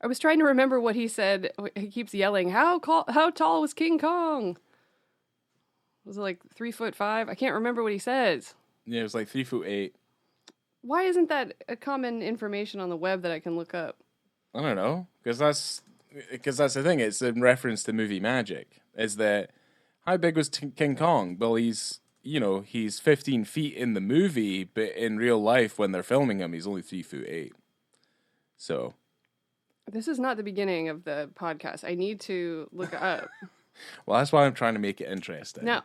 I was trying to remember what he said. He keeps yelling, how tall was King Kong? Was it like 3'5"? I can't remember what he says. Yeah, it was like 3'8". Why isn't that a common information on the web that I can look up? I don't know, because that's the thing. It's in reference to movie magic. Is that how big was King Kong? Well, he's 15 feet in the movie, but in real life, when they're filming him, he's only 3'8". So, this is not the beginning of the podcast. I need to look up. Well, that's why I'm trying to make it interesting. No.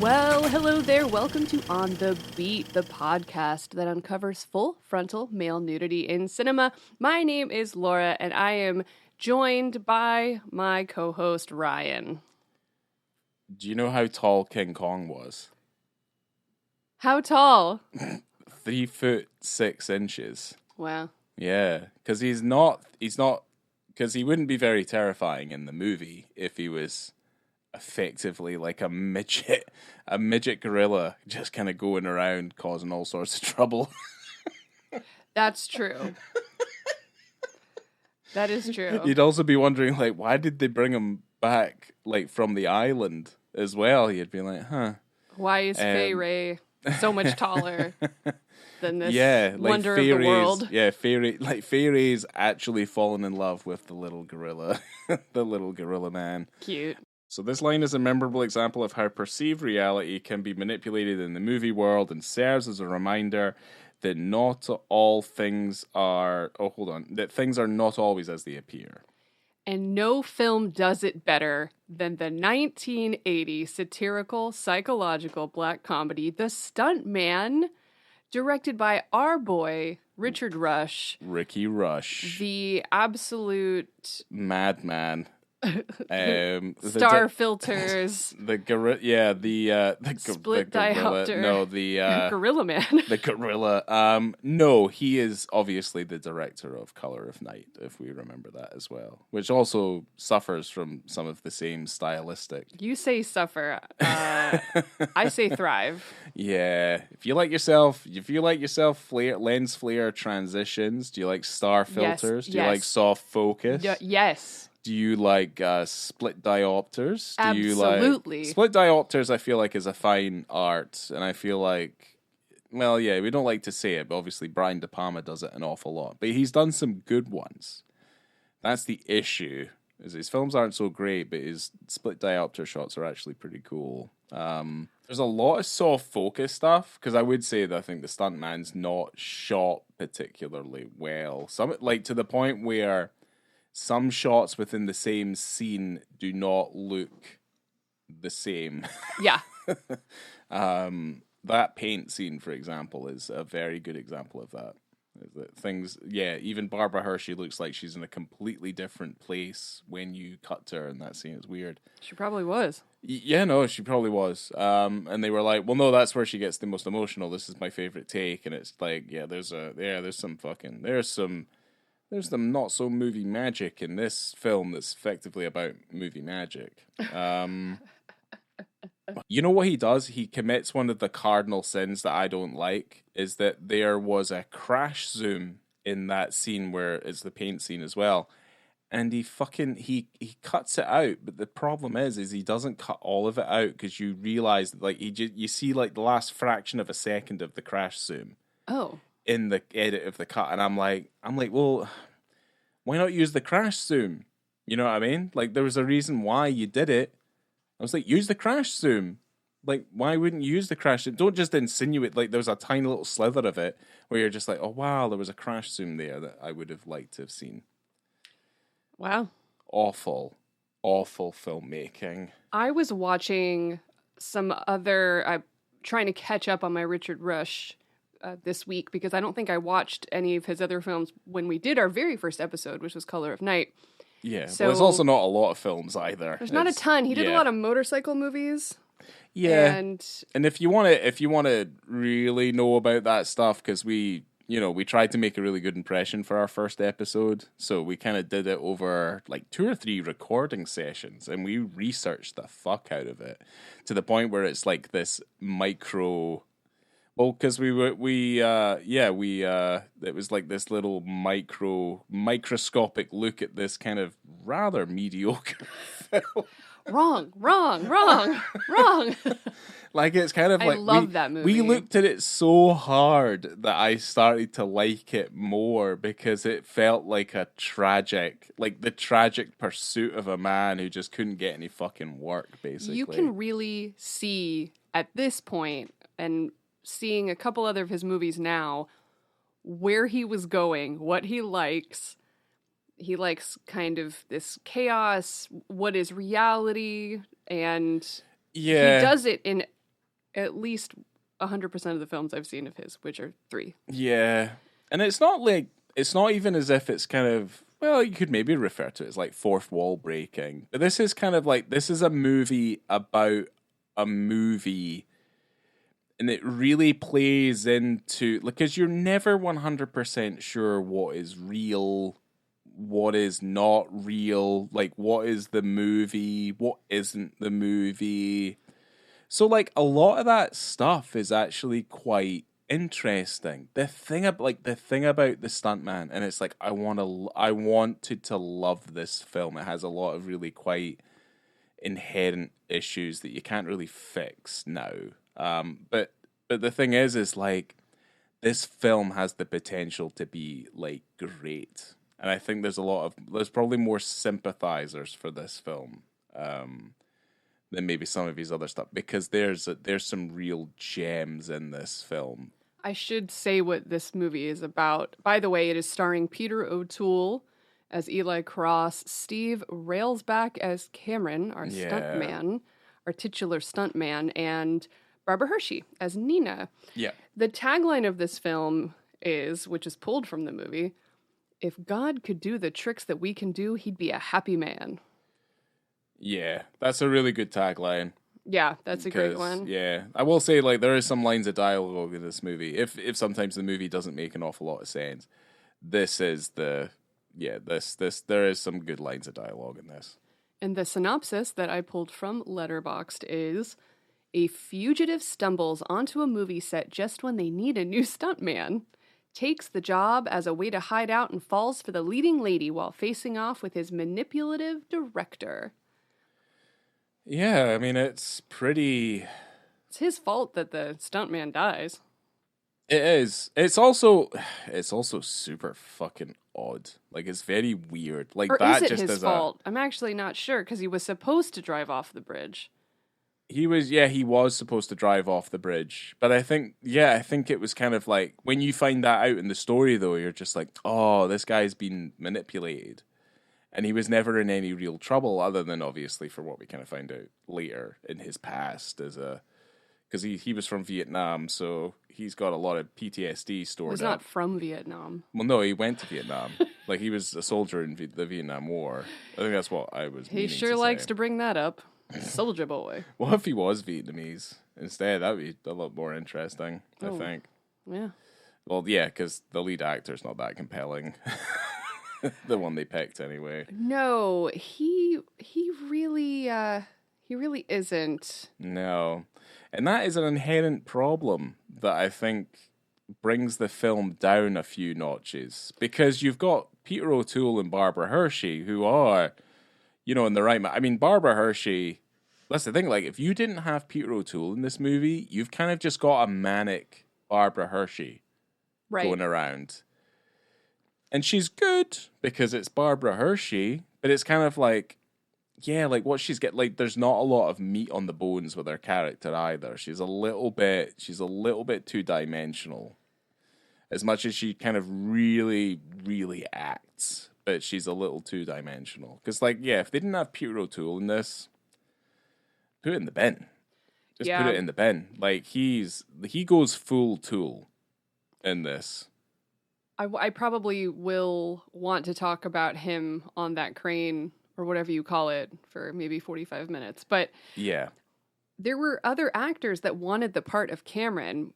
Well, hello there. Welcome to On the Beat, the podcast that uncovers full frontal male nudity in cinema. My name is Laura, and I am joined by my co-host, Ryan. Do you know how tall King Kong was? How tall? 3'6". Wow. Yeah, because because he wouldn't be very terrifying in the movie if he was effectively like a midget gorilla just kind of going around causing all sorts of trouble. That's true. That is true. You'd also be wondering, like, why did they bring him back, like, from the island as well? You'd be like, huh. Why is Fay Ray so much taller than this wonder Fay of the world? Yeah, Fay Ray's actually fallen in love with the little gorilla, the little gorilla man. Cute. So this line is a memorable example of how perceived reality can be manipulated in the movie world and serves as a reminder that that things are not always as they appear. And no film does it better than the 1980 satirical, psychological black comedy, The Stunt Man, directed by our boy, Richard Rush. Ricky Rush. The absolute... madman. Star filters. The split diopter. No, the Gorilla Man. The gorilla. No, he is obviously the director of Color of Night, if we remember that as well, which also suffers from some of the same stylistic. You say suffer. I say thrive. Yeah. If you like yourself lens flare transitions, do you like star filters? Do you like soft focus? Yes. Do you like split diopters? Absolutely. Split diopters, I feel like, is a fine art. And I feel like, well, yeah, we don't like to say it, but obviously Brian De Palma does it an awful lot. But he's done some good ones. That's the issue. Is his films aren't so great, but his split diopter shots are actually pretty cool. There's a lot of soft focus stuff, because I would say that I think the Stunt Man's not shot particularly well. Some, like, to the point where some shots within the same scene do not look the same. Yeah. That paint scene, for example, is a very good example of that. Even Barbara Hershey looks like she's in a completely different place when you cut to her in that scene. It's weird. She probably was. No, she probably was. And they were like, well, no, that's where she gets the most emotional. This is my favorite take. And it's like, there's some not so movie magic in this film that's effectively about movie magic. You know what he does? He commits one of the cardinal sins that I don't like, is that there was a crash zoom in that scene where it's the paint scene as well. And he cuts it out, but the problem is he doesn't cut all of it out, because you realize that, like, you see like the last fraction of a second of the crash zoom. Oh. In the edit of the cut, and I'm like, well, why not use the crash zoom? You know what I mean? Like, there was a reason why you did it. I was like, use the crash zoom. Like, why wouldn't you use the crash zoom? Don't just insinuate like there was a tiny little slither of it where you're just like, oh wow, there was a crash zoom there that I would have liked to have seen. Wow. Awful filmmaking. I was watching some trying to catch up on my Richard Rush this week, because I don't think I watched any of his other films when we did our very first episode, which was Color of Night. Yeah, so there's also not a lot of films either. There's not a ton. He did a lot of motorcycle movies. Yeah, and if you want to really know about that stuff, because we we tried to make a really good impression for our first episode. So we kind of did it over like 2 or 3 recording sessions, and we researched the fuck out of it to the point where it's like this micro. Well, because it was like this little microscopic look at this kind of rather mediocre film. Wrong. Like, it's kind of I like love that movie. We looked at it so hard that I started to like it more because it felt like the tragic pursuit of a man who just couldn't get any fucking work, basically. You can really see at this point, and seeing a couple other of his movies now, where he was going, what he likes. He likes kind of this chaos, what is reality, and he does it in at least 100% of the films I've seen of his, which are 3. Yeah. And it's not even as if it's kind of, well, you could maybe refer to it as like fourth wall breaking. But this is kind of like, this is a movie about a movie. And it really plays into, because you're never 100% sure what is real, what is not real, like what is the movie, what isn't the movie. So like a lot of that stuff is actually quite interesting. The thing about the Stuntman, and it's like I wanted to love this film. It has a lot of really quite inherent issues that you can't really fix now. But the thing is like this film has the potential to be like great. And I think there's probably more sympathizers for this film than maybe some of his other stuff, because there's some real gems in this film. I should say what this movie is about. By the way, it is starring Peter O'Toole as Eli Cross, Steve Railsback as Cameron, our stuntman, our titular stuntman, and Barbara Hershey as Nina. Yeah. The tagline of this film is, which is pulled from the movie, "If God could do the tricks that we can do, he'd be a happy man." Yeah, that's a really good tagline. Yeah, that's a great one. Yeah, I will say, like, there is some lines of dialogue in this movie. If sometimes the movie doesn't make an awful lot of sense, there is some good lines of dialogue in this. And the synopsis that I pulled from Letterboxd is, a fugitive stumbles onto a movie set just when they need a new stuntman, takes the job as a way to hide out, and falls for the leading lady while facing off with his manipulative director. Yeah, I mean, it's pretty... It's his fault that the stuntman dies. It is. It's also super fucking odd. Like, it's very weird. Like, or that is it just his fault? I'm actually not sure, because he was supposed to drive off the bridge. He was supposed to drive off the bridge. But I think it was kind of like, when you find that out in the story, though, you're just like, oh, this guy's been manipulated. And he was never in any real trouble, other than obviously for what we kind of find out later in his past because he was from Vietnam, so he's got a lot of PTSD stored up. He's not from Vietnam. Well, no, he went to Vietnam. Like, he was a soldier in the Vietnam War. I think that's what I was He sure likes to bring that up. Soldier boy. What if he was Vietnamese instead? That would be a lot more interesting, I think. Yeah. Well, yeah, because the lead actor's not that compelling. The one they picked, anyway. No, he really isn't. No. And that is an inherent problem that I think brings the film down a few notches. Because you've got Peter O'Toole and Barbara Hershey, who are, in the right... I mean, Barbara Hershey... That's the thing, like, if you didn't have Peter O'Toole in this movie, you've kind of just got a manic Barbara Hershey going around. And she's good because it's Barbara Hershey, but it's kind of like, yeah, like what she's there's not a lot of meat on the bones with her character either. She's a little bit two-dimensional. As much as she kind of really, really acts, but she's a little two-dimensional. Because, like, yeah, if they didn't have Peter O'Toole in this, put it in the bin. Just put it in the bin. Like, he goes full Tool in this. I probably will want to talk about him on that crane or whatever you call it for maybe 45 minutes. But yeah, there were other actors that wanted the part of Cameron,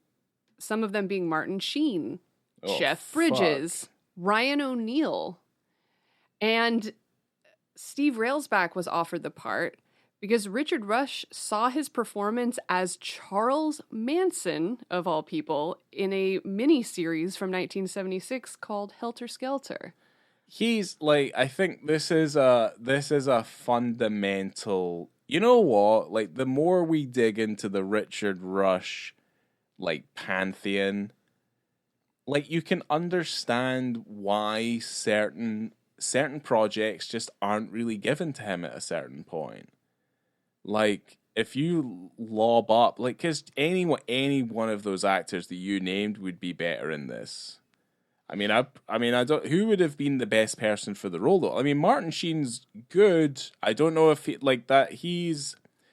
some of them being Martin Sheen. Oh, Jeff fuck. Bridges, Ryan O'Neal, and Steve Railsback was offered the part because Richard Rush saw his performance as Charles Manson, of all people, in a mini-series from 1976 called Helter Skelter. He's like, I think this is a fundamental. You know what? Like, the more we dig into the Richard Rush, like, pantheon, like, you can understand why certain projects just aren't really given to him at a certain point. Like, if you lob up, like, because any one of those actors that you named would be better in this. I mean, I don't. Who would have been the best person for the role, though? I mean, Martin Sheen's good. I don't know if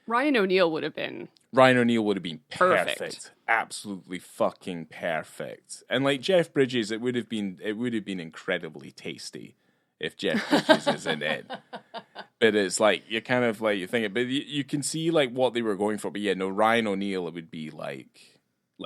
Ryan O'Neal would have been. Ryan O'Neal would have been Perfect. perfect. Absolutely fucking perfect. And like Jeff Bridges, it would have been incredibly tasty if Jeff Bridges is in it. But it's like you kind of like you think it, but you can see like what they were going for. But yeah, no, Ryan O'Neal, it would be like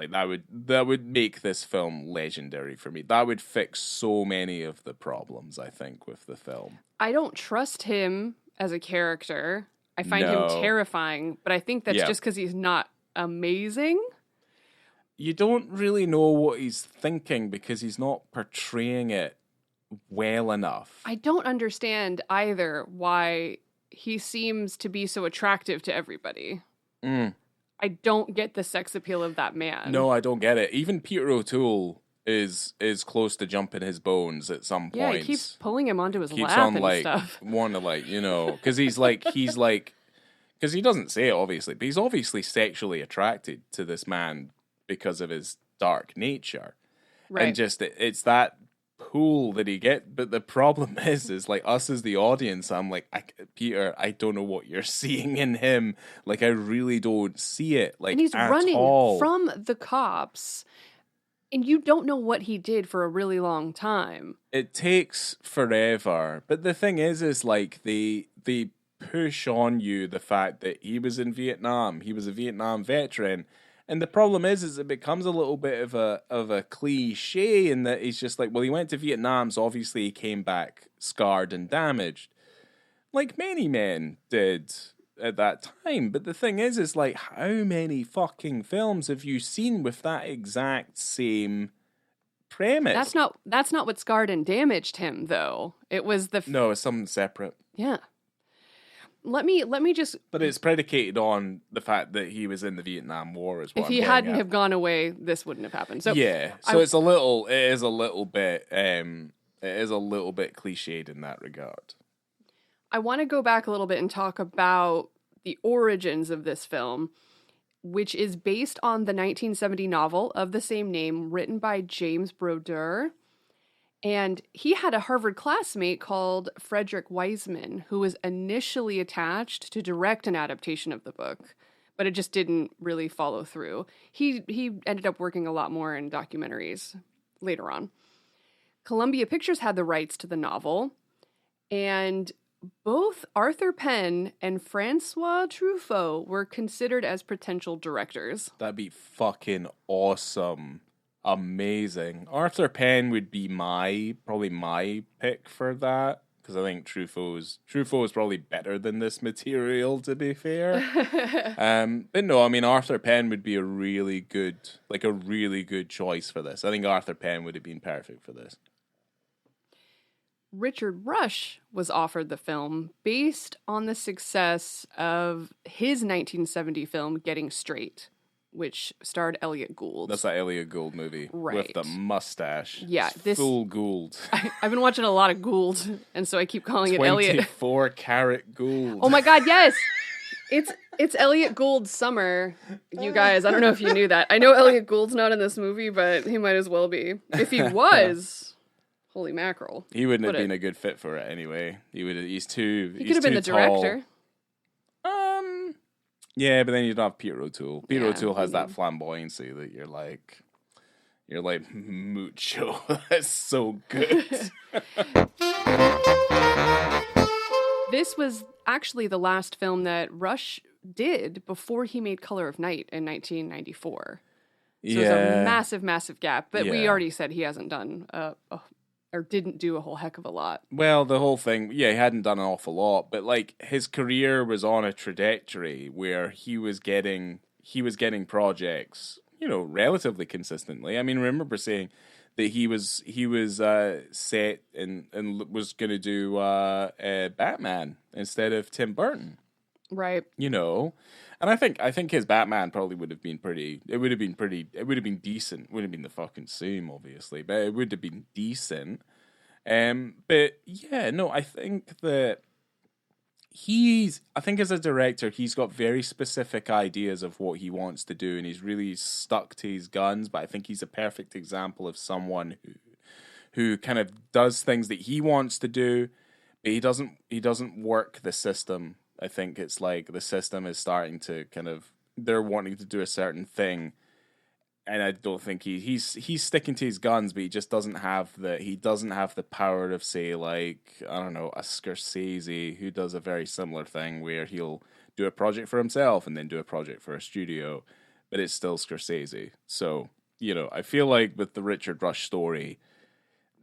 that would make this film legendary for me. That would fix so many of the problems, I think, with the film. I don't trust him as a character. I find him terrifying, but I think that's just because he's not amazing. You don't really know what he's thinking because he's not portraying it well enough. I don't understand either why he seems to be so attractive to everybody. I don't get the sex appeal of that man. No, I don't get it. Even Peter O'Toole is close to jumping his bones at some point. Yeah, he keeps pulling him onto his lap on, and like, stuff. Want to, like, you know, because because he doesn't say it, obviously, but he's obviously sexually attracted to this man because of his dark nature. Right. And just, it's that pool that he get, but the problem is like us as the audience, I'm like, Peter, I don't know what you're seeing in him. Like, I really don't see it. Like, and he's at running all. from the cops, and you don't know what he did for a really long time. It takes forever, but the thing is like they push on you the fact that he was in Vietnam, he was a Vietnam veteran. And the problem is it becomes a little bit of a cliche in that he's just like, well, he went to Vietnam, so obviously he came back scarred and damaged, like many men did at that time. But the thing is like, how many fucking films have you seen with that exact same premise? That's not what scarred and damaged him, though. It was no, it's something separate. Yeah. Let me just. But it's predicated on the fact that he was in the Vietnam War as well. If he hadn't have gone away, this wouldn't have happened. So yeah, so it is a little bit cliched in that regard. I want to go back a little bit and talk about the origins of this film, which is based on the 1970 novel of the same name, written by James Brodeur. And he had a Harvard classmate called Frederick Wiseman, who was initially attached to direct an adaptation of the book, but it just didn't really follow through. He ended up working a lot more in documentaries later on. Columbia Pictures had the rights to the novel, and both Arthur Penn and Francois Truffaut were considered as potential directors. That'd be fucking awesome. Amazing. Arthur Penn would be probably my pick for that, because I think Truffaut is probably better than this material, to be fair. But no, I mean, Arthur Penn would be a really good choice for this. I think Arthur Penn would have been perfect for this. Richard Rush was offered the film based on the success of his 1970 film Getting Straight, which starred Elliot Gould. That's that Elliot Gould movie. Right. With the mustache. Yeah. It's full Gould. I've been watching a lot of Gould, and so I keep calling it Elliot. 24-karat Gould. Oh my God, yes! It's Elliot Gould's summer, you guys. I don't know if you knew that. I know Elliot Gould's not in this movie, but he might as well be. If he was, holy mackerel. He wouldn't have been a good fit for it anyway. He's too He could have been the tall. director. Yeah, but then you don't have Peter O'Toole. Peter O'Toole has that flamboyancy that you're like mucho. That's so good. This was actually the last film that Rush did before he made Color of Night in 1994. So there's a Yeah. massive, massive gap. But we Yeah. already said he hasn't done or didn't do a whole heck of a lot. Well, the whole thing, yeah, he hadn't done an awful lot, but like his career was on a trajectory where he was getting projects, relatively consistently. I mean, remember saying that he was set and was going to do Batman instead of Tim Burton. Right. And I think his Batman probably would have been decent. Wouldn't have been the fucking same, obviously, but it would have been decent. But yeah, no, I think that I think as a director, he's got very specific ideas of what he wants to do, and he's really stuck to his guns. But I think he's a perfect example of someone who kind of does things that he wants to do, but he doesn't work the system. I think it's like the system is starting to they're wanting to do a certain thing, and I don't think he's sticking to his guns, but he just doesn't have the power of, say, like, I don't know, a Scorsese who does a very similar thing where he'll do a project for himself and then do a project for a studio, but it's still Scorsese. So, I feel like with the Richard Rush story,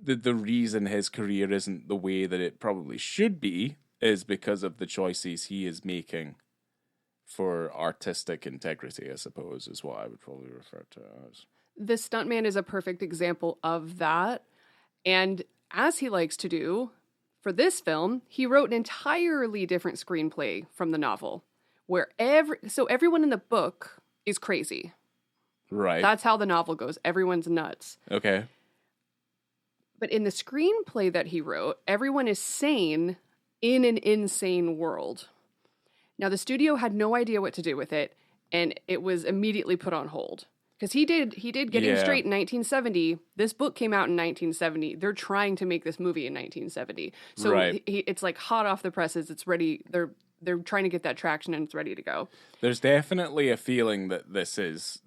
the reason his career isn't the way that it probably should be is because of the choices he is making for artistic integrity, I suppose, is what I would probably refer to as. The Stuntman is a perfect example of that. And as he likes to do, for this film, he wrote an entirely different screenplay from the novel, where everyone in the book is crazy. Right. That's how the novel goes. Everyone's nuts. Okay. But in the screenplay that he wrote, everyone is sane in an insane world. Now, the studio had no idea what to do with it, and it was immediately put on hold. Because he did Getting Straight in 1970. This book came out in 1970. They're trying to make this movie in 1970. So right. It's like hot off the presses. It's ready. They're trying to get that traction, and it's ready to go. There's definitely a feeling that this is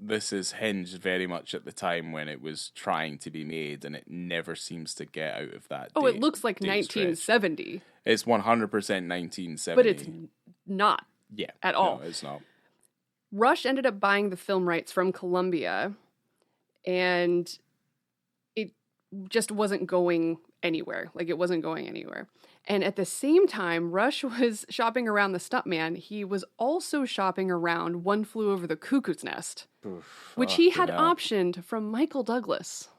hinged very much at the time when it was trying to be made, and it never seems to get out of that. Oh, it looks like 1970. It's 100% 1970. But it's not. Yeah. At all. No, it's not. Rush ended up buying the film rights from Columbia, and it just wasn't going anywhere. Like, it wasn't going anywhere. And at the same time, Rush was shopping around the Stuntman. He was also shopping around One Flew Over the Cuckoo's Nest, which he had optioned from Michael Douglas.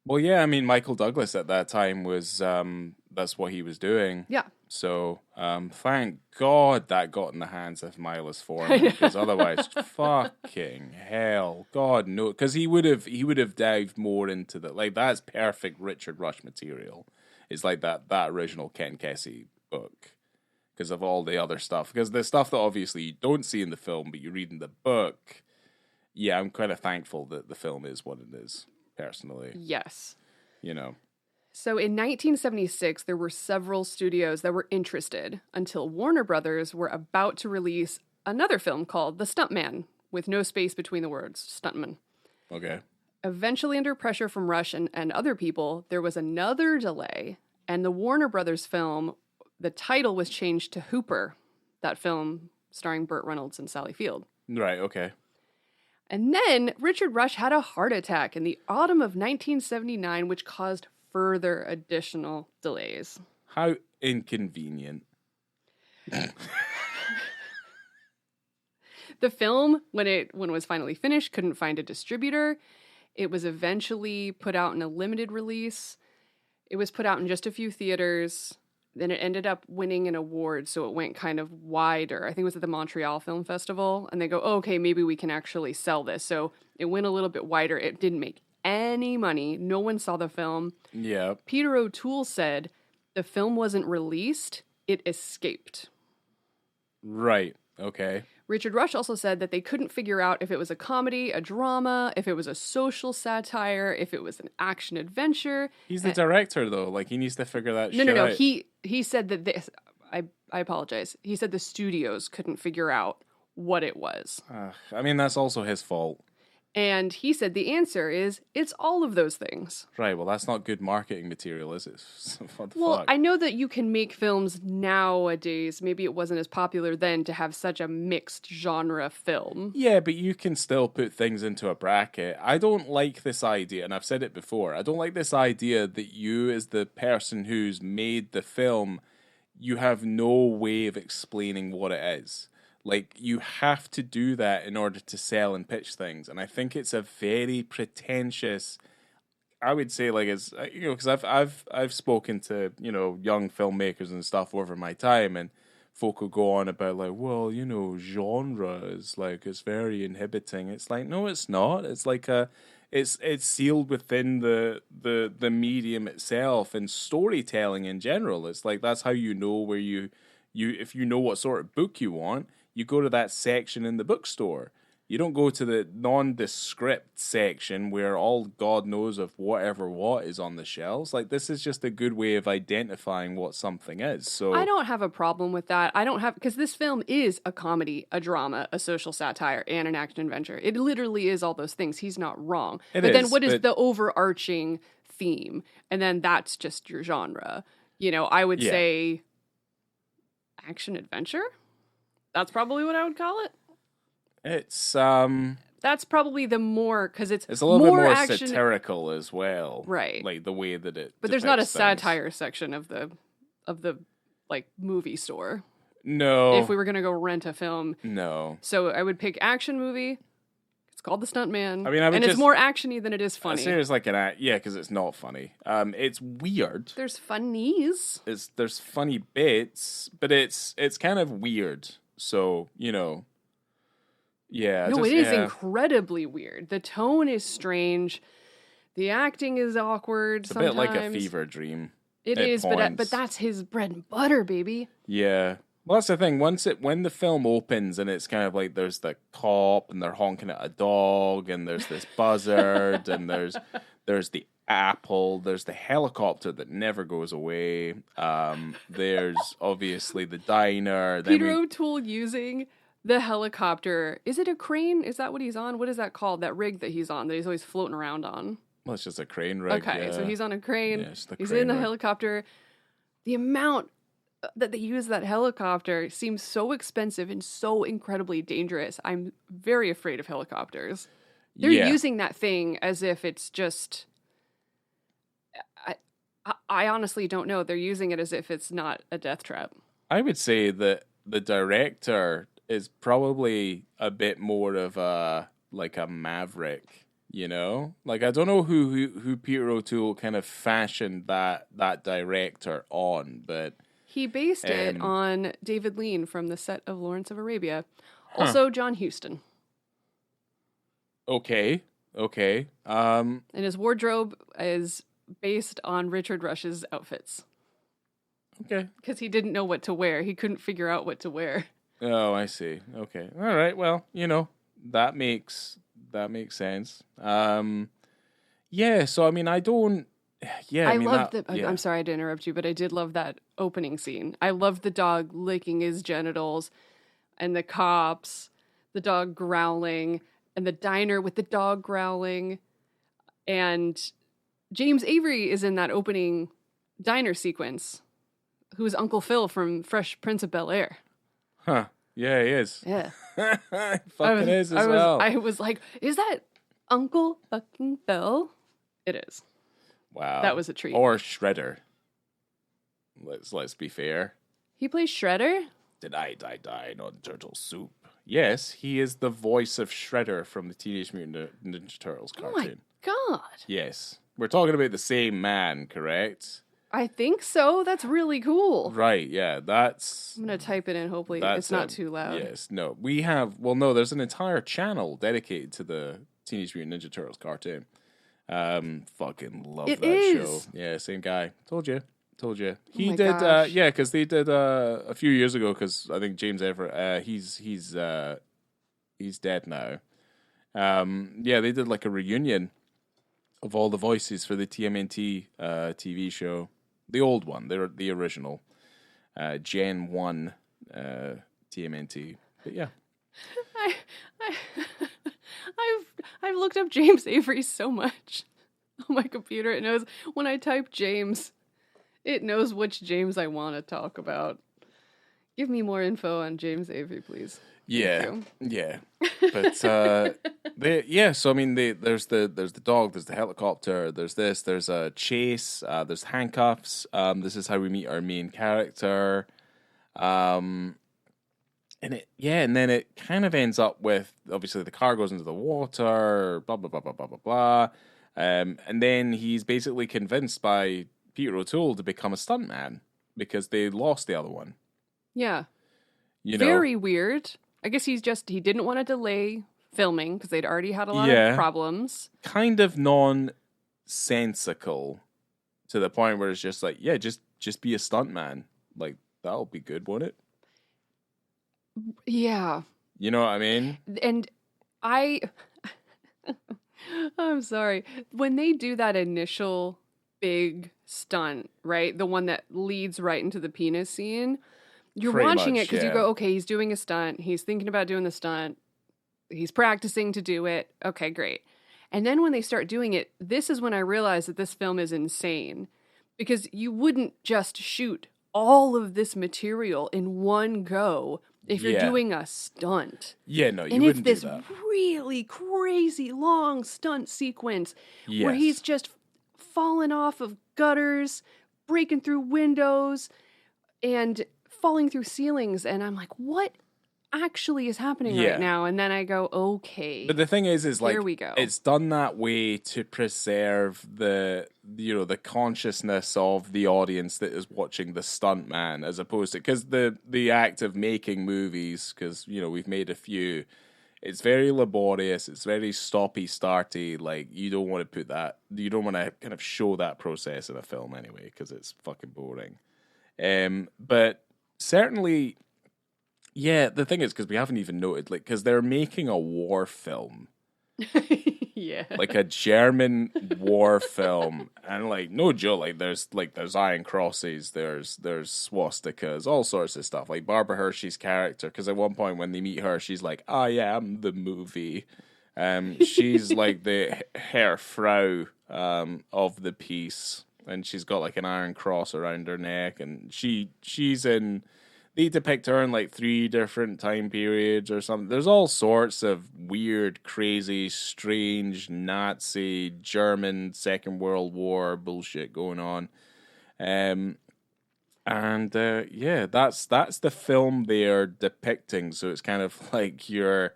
Well, yeah, I mean, Michael Douglas at that time was, that's what he was doing. Yeah. So, thank God that got in the hands of Milos Forman, because otherwise, fucking hell, God no, because he would have dived more into the, like, that's perfect Richard Rush material. It's like that original Ken Kesey book, because of all the other stuff, because the stuff that obviously you don't see in the film, but you read in the book. Yeah, I'm kind of thankful that the film is what it is, personally. Yes. So in 1976, there were several studios that were interested until Warner Brothers were about to release another film called The Stuntman, with no space between the words, Stuntman. Okay. Eventually, under pressure from Rush and other people, there was another delay, and the Warner Brothers film, the title was changed to Hooper, that film starring Burt Reynolds and Sally Field. Right, okay. And then Richard Rush had a heart attack in the autumn of 1979, which caused further additional delays. How inconvenient. The film, when it was finally finished, couldn't find a distributor. It was eventually put out in a limited release. It was put out in just a few theaters. Then it ended up winning an award, so it went kind of wider. I think it was at the Montreal Film Festival, and they go, oh, okay, maybe we can actually sell this. So it went a little bit wider. It didn't make any money. No one saw the film. Yeah. Peter O'Toole said the film wasn't released, it escaped. Right. Okay. Richard Rush also said that they couldn't figure out if it was a comedy, a drama, if it was a social satire, if it was an action adventure. He's the director, though. Like, he needs to figure that shit out. No. He said that this... I apologize. He said the studios couldn't figure out what it was. I mean, that's also his fault. And he said the answer is it's all of those things. Right, well, that's not good marketing material, is it? What the Well, fuck? I know that you can make films nowadays. Maybe it wasn't as popular then to have such a mixed genre film. Yeah, but you can still put things into a bracket. I don't like this idea, and I've said it before. I don't like this idea that you, as the person who's made the film, you have no way of explaining what it is. Like, you have to do that in order to sell and pitch things. And I think it's a very pretentious, I would say, like, it's, because I've spoken to, young filmmakers and stuff over my time, and folk will go on about, like, well, genre is, like, it's very inhibiting. It's like, no, it's not. It's like it's sealed within the medium itself and storytelling in general. It's like, that's how you know where you if you know what sort of book you want, you go to that section in the bookstore. You don't go to the nondescript section where all God knows of whatever what is on the shelves. Like, this is just a good way of identifying what something is. So I don't have a problem with that. Because this film is a comedy, a drama, a social satire, and an action adventure. It literally is all those things. He's not wrong. Then what is the overarching theme? And then that's just your genre. I would say action adventure. That's probably what I would call it. It's That's probably the more, because it's a little bit more action, satirical as well, right? Like the way that it. But there's not a depicts things. satire section of the like movie store. No. If we were gonna go rent a film, no. So I would pick action movie. It's called The Stunt Man. I mean, it's more actiony than it is funny. I say it's like because it's not funny. It's weird. There's funnies. There's funny bits, but it's kind of weird. So yeah. No, it is incredibly weird. The tone is strange. The acting is awkward. It's a sometimes. bit like a fever dream. It is, but that's his bread and butter, baby. Yeah. Well, that's the thing. When the film opens and it's kind of like there's the cop and they're honking at a dog and there's this buzzard and there's the apple, there's the helicopter that never goes away. There's obviously the diner. Peter O'Toole using the helicopter. Is it a crane? Is that what he's on? What is that called? That rig that he's on that he's always floating around on? Well, it's just a crane rig. Okay, yeah. so he's on a crane. Yeah, he's crane in the rig. helicopter. The amount that they use that helicopter seems so expensive and so incredibly dangerous. I'm very afraid of helicopters. They're using that thing as if it's just... I honestly don't know. They're using it as if it's not a death trap. I would say that the director is probably a bit more of a maverick, Like, I don't know who Peter O'Toole kind of fashioned that director on, but he based it on David Lean from the set of Lawrence of Arabia. Also John Huston. Okay. And his wardrobe is based on Richard Rush's outfits. Okay. Because he didn't know what to wear. He couldn't figure out what to wear. Oh, I see. Okay. All right. Well, that makes sense. Yeah. So I mean, I don't. Yeah. I'm sorry to interrupt you, but I did love that opening scene. I loved the dog licking his genitals, and the cops, the dog growling, and the diner with the dog growling, and James Avery is in that opening diner sequence. Who's Uncle Phil from Fresh Prince of Bel-Air? Huh. Yeah, he is. Yeah. Fucking is as well. I was like, is that Uncle fucking Phil? It is. Wow. That was a treat. Or Shredder. Let's be fair. He plays Shredder? Did I die on turtle soup? Yes, he is the voice of Shredder from the Teenage Mutant Ninja Turtles cartoon. Oh my god. Yes. We're talking about the same man, correct? I think so. That's really cool. Right, yeah, that's... I'm going to type it in, hopefully it's not too loud. Yes, no. We have... Well, no, there's an entire channel dedicated to the Teenage Mutant Ninja Turtles cartoon. Fucking love that show. Yeah, same guy. Told you. He did... because they did a few years ago, because I think James Everett, he's dead now. They did like a reunion of all the voices for the TMNT TV show. The old one, the original. Gen 1 TMNT. But yeah. I've looked up James Avery so much on my computer. It knows when I type James, it knows which James I want to talk about. Give me more info on James Avery, please. Yeah, yeah. But so I mean, there's the dog, there's the helicopter, there's a chase, there's handcuffs. This is how we meet our main character. And and then it kind of ends up with, obviously the car goes into the water, blah blah blah blah blah blah blah. And then he's basically convinced by Peter O'Toole to become a stuntman because they lost the other one. Yeah. You know? Very weird. I guess he didn't want to delay filming because they'd already had a lot of problems. Kind of nonsensical to the point where it's just like, yeah, just be a stuntman. Like, that'll be good, won't it? Yeah. You know what I mean? And I'm sorry. When they do that initial big stunt, right? The one that leads right into the penis scene. You're Pretty watching much, it because you go, okay, he's doing a stunt. He's thinking about doing the stunt. He's practicing to do it. Okay, great. And then when they start doing it, this is when I realized that this film is insane. Because you wouldn't just shoot all of this material in one go if you're doing a stunt. Yeah, no, you wouldn't do that. And it's this really crazy long stunt sequence where he's just falling off of gutters, breaking through windows, and falling through ceilings, and I'm like, what actually is happening right now? And then I go, okay. But the thing is like, here we go. It's done that way to preserve the consciousness of the audience that is watching the stunt man, as opposed to, because the act of making movies, because we've made a few, it's very laborious, it's very stoppy-starty. Like, you don't want to kind of show that process in a film anyway, because it's fucking boring. But certainly, the thing is, because we haven't even noted, like, because they're making a war film. Yeah. Like a German war film. And, like, no joke, like, there's iron crosses, there's swastikas, all sorts of stuff. Like, Barbara Hershey's character, because at one point when they meet her, she's like, I am the movie. She's like the Herr Frau of the piece. And she's got like an iron cross around her neck, and she's in. They depict her in like 3 different time periods or something. There's all sorts of weird, crazy, strange Nazi, German, Second World War bullshit going on, that's the film they're depicting. So it's kind of like the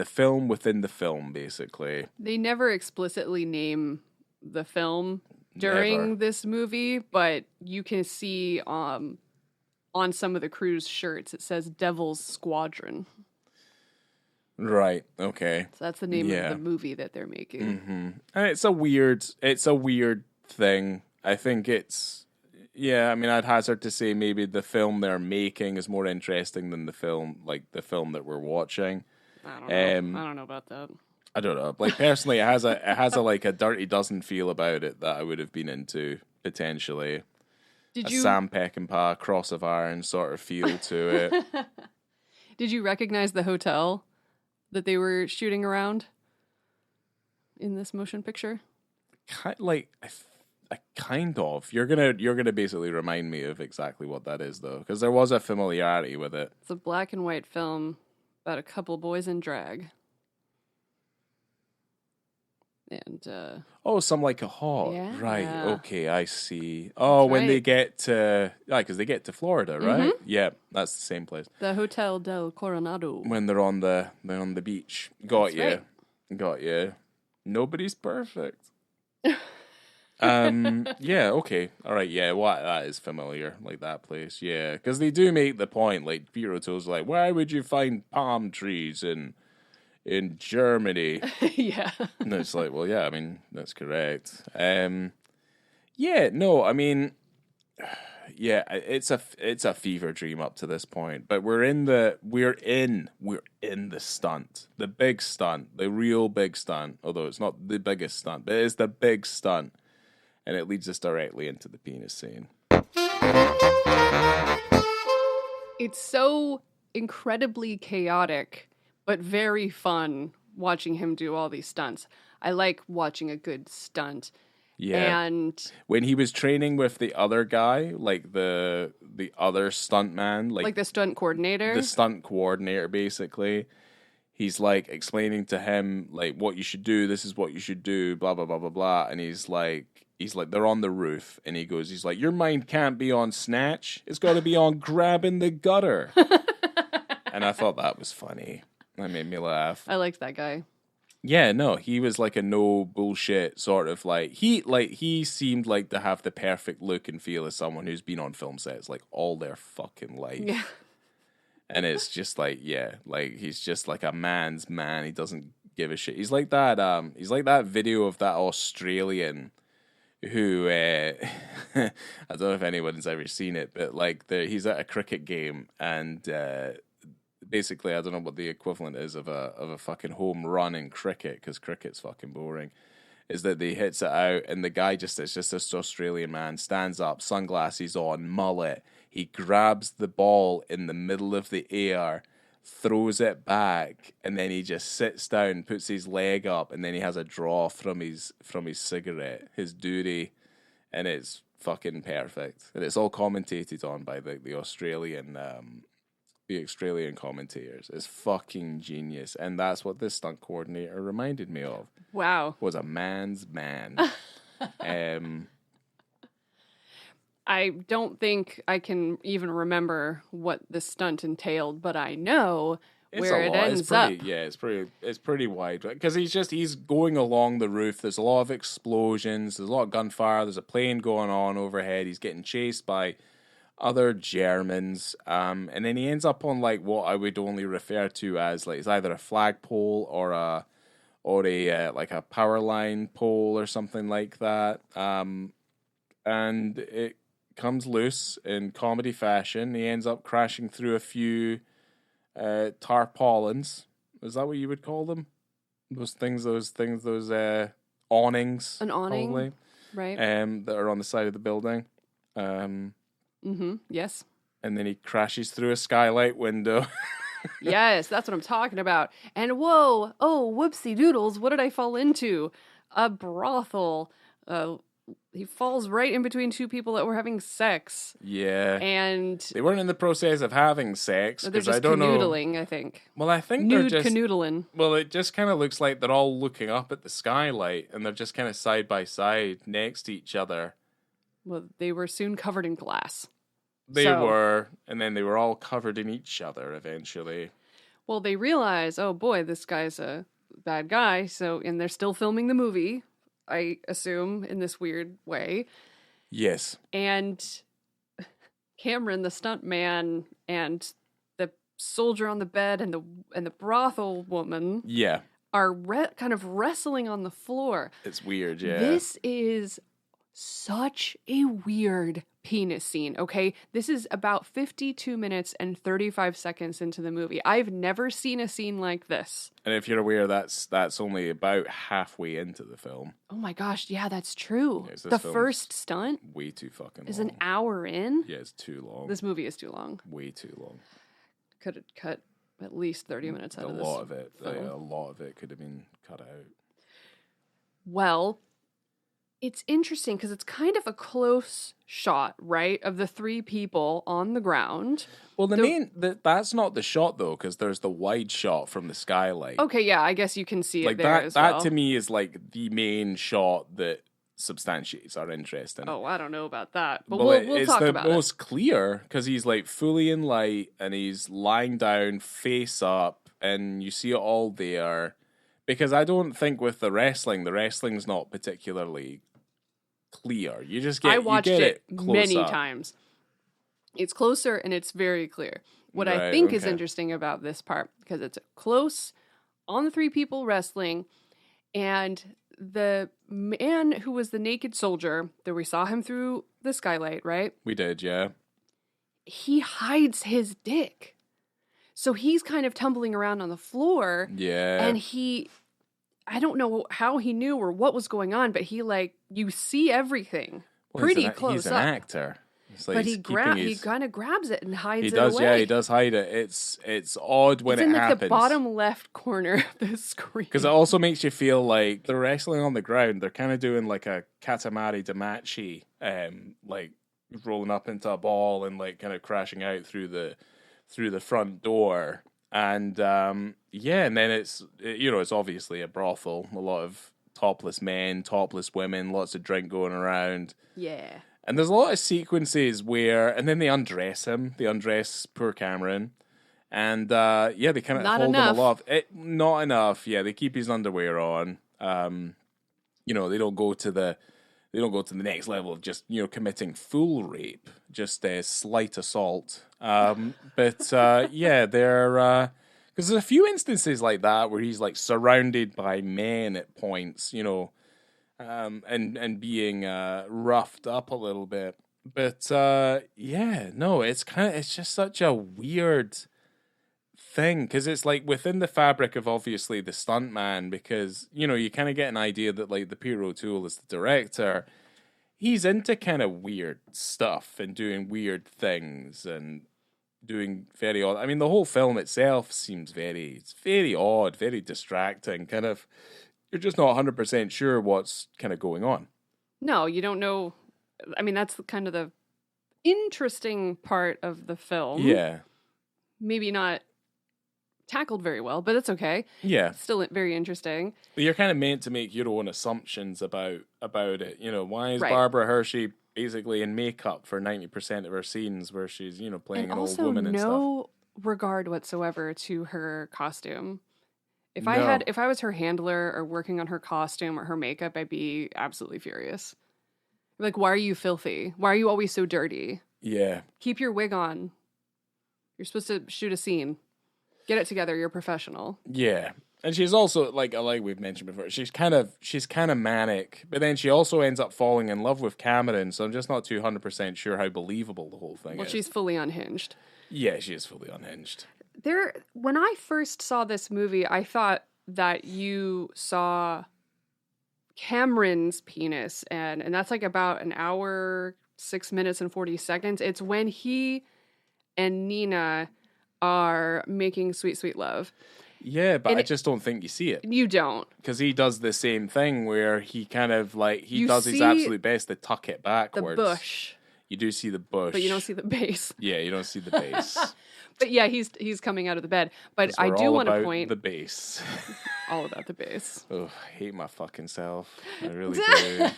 film within the film, basically. They never explicitly name the film during this movie, but you can see on some of the crew's shirts it says Devil's Squadron. Right. Okay. So that's the name of the movie that they're making. Mm-hmm. And it's a weird thing. I think it's I mean, I'd hazard to say maybe the film they're making is more interesting than the film that we're watching. I don't know. I don't know about that. I don't know. Like, personally, it has a like a Dirty Dozen feel about it that I would have been into potentially. Sam Peckinpah, Cross of Iron sort of feel to it. Did you recognize the hotel that they were shooting around in this motion picture? Kind of. You're gonna basically remind me of exactly what that is, though, because there was a familiarity with it. It's a black and white film about a couple boys in drag. And some like a hawk. Yeah. Right. Okay, I see. Oh, when they get to because they get to Florida, right? Mm-hmm. Yeah, that's the same place. The Hotel del Coronado. When they're on the beach. Got That's right. Got you. Nobody's perfect. Okay. All right, that is familiar, like that place. Yeah, because they do make the point, like Peter O'Toole's like, why would you find palm trees in Germany? Yeah. And it's like, well, yeah, I mean, that's correct. I mean, it's a fever dream up to this point, but we're in the stunt, the big stunt, the real big stunt, although it's not the biggest stunt, but it's the big stunt, and it leads us directly into the penis scene. It's so incredibly chaotic, but very fun watching him do all these stunts. I like watching a good stunt. Yeah. And when he was training with the other guy, like the other stuntman, like the stunt coordinator. the stunt coordinator, basically, he's like explaining to him like what you should do. This is what you should do. Blah blah blah blah blah. And he's like, they're on the roof, and he's like, your mind can't be on snatch. It's got to be on grabbing the gutter. And I thought that was funny. That made me laugh. I liked that guy. Yeah, no, he was like a no bullshit sort of he seemed like to have the perfect look and feel as someone who's been on film sets like all their fucking life. Yeah. And it's just like, yeah, like he's just like a man's man. He doesn't give a shit. He's like that video of that Australian who I don't know if anyone's ever seen it, but like he's at a cricket game and basically, I don't know what the equivalent is of a fucking home run in cricket, because cricket's fucking boring, is that he hits it out and the guy it's just this Australian man, stands up, sunglasses on, mullet, he grabs the ball in the middle of the air, throws it back, and then he just sits down, puts his leg up, and then he has a draw from his cigarette, his doobie, and it's fucking perfect. And it's all commentated on by the Australian commentators. Is fucking genius, and that's what this stunt coordinator reminded me of. Wow, was a man's man. I don't think I can even remember what the stunt entailed, but I know where it ends up. Yeah, it's pretty wide, because he's going along the roof. There's a lot of explosions. There's a lot of gunfire. There's a plane going on overhead. He's getting chased by other Germans, and then he ends up on like what I would only refer to as like it's either a flagpole or a like a power line pole or something like that, and it comes loose in comedy fashion. He ends up crashing through a few tarpaulins. Is that what you would call them? Those awnings. An awning, probably, right? That are on the side of the building. Yes. And then he crashes through a skylight window. Yes, that's what I'm talking about. And whoa, oh, whoopsie doodles, what did I fall into? A brothel. He falls right in between two people that were having sex. Yeah. And they weren't in the process of having sex. They're just I don't canoodling, know. I think. Well, I think Nude they're just canoodling. Well, it just kind of looks like they're all looking up at the skylight, and they're just kind of side by side next to each other. Well, they were soon covered in glass. They were, and then they were all covered in each other eventually. Well, they realize, oh boy, this guy's a bad guy. And they're still filming the movie, I assume, in this weird way. Yes. And Cameron, the stunt man, and the soldier on the bed, and the brothel woman, are kind of wrestling on the floor. It's weird, yeah. This is such a weird penis scene, okay? This is about 52 minutes and 35 seconds into the movie. I've never seen a scene like this. And if you're aware, that's only about halfway into the film. Oh my gosh, yeah, that's true. Yes, the first stunt way too fucking is long. an hour in. Yeah, it's too long. This movie is too long. Way too long. Could have cut at least 30 minutes out of this. A lot of it could have been cut out. Well, it's interesting because it's kind of a close shot, right, of the three people on the ground. Well, that's not the shot though, because there's the wide shot from the skylight. Okay, yeah, I guess you can see like it there as well. That to me is like the main shot that substantiates our interest in. Oh, I don't know about that, but we'll talk about it. It's the most clear because he's like fully in light and he's lying down, face up, and you see it all there. Because I don't think with the wrestling's not particularly clear. You just get I watched it many up. times. It's closer and it's very clear. What I think is interesting about this part, because it's close on the three people wrestling, and the man who was the naked soldier that we saw him through the skylight, right? We did, yeah. He hides his dick. So he's kind of tumbling around on the floor. Yeah. And I don't know how he knew or what was going on, but you see everything pretty close up. He's an actor. It's like But he's he keeping his... kind of grabs it and hides He it does, away. yeah, he does hide it. It's odd when it's it in like happens. the bottom left corner of the screen. Because it also makes you feel like they're wrestling on the ground. They're kind of doing like a Katamari Damacy, like rolling up into a ball and like kind of crashing out through the front door. And yeah, and then it's obviously a brothel. A lot of topless men, topless women, lots of drink going around. Yeah. And there's a lot of sequences where, and then they undress him. They undress poor Cameron. And yeah, they kind of hold him aloft. Not enough. Yeah, they keep his underwear on. They don't go to the next level of just committing full rape, just a slight assault. But yeah, they're because there's a few instances like that where he's like surrounded by men at points, and being roughed up a little bit. But yeah, no, it's just such a weird thing because it's like within the fabric of obviously the stunt man, because you kind of get an idea that like the Peter O'Toole is the director. He's into kind of weird stuff and doing weird things and doing very odd. I mean, the whole film itself seems it's very odd, very distracting. Kind of, you're just not 100% sure what's kind of going on. No, you don't know. I mean, that's kind of the interesting part of the film. Yeah. Maybe not tackled very well, but it's okay. Yeah. It's still very interesting. But you're kind of meant to make your own assumptions about it. Why is Barbara Hershey basically in makeup for 90% of her scenes where she's, playing an old woman and stuff? No regard whatsoever to her costume. If I was her handler or working on her costume or her makeup, I'd be absolutely furious. Like, why are you filthy? Why are you always so dirty? Yeah. Keep your wig on. You're supposed to shoot a scene. Get it together. You're a professional. Yeah. And she's also like we've mentioned before, she's kind of manic, but then she also ends up falling in love with Cameron, so I'm just not 200% sure how believable the whole thing is. Well, she's fully unhinged. Yeah, she is fully unhinged. When I first saw this movie, I thought that you saw Cameron's penis, and that's like about an hour, 6 minutes and 40 seconds. It's when he and Nina are making sweet, sweet love. Yeah, but I just don't think you see it. You don't. Because he does the same thing where he kind of like, he does his absolute best to tuck it backwards. The bush. You do see the bush. But you don't see the base. Yeah, you don't see the base. But yeah, he's coming out of the bed. But I do want to point... the base. All about the base. Oh, I hate my fucking self. I really do.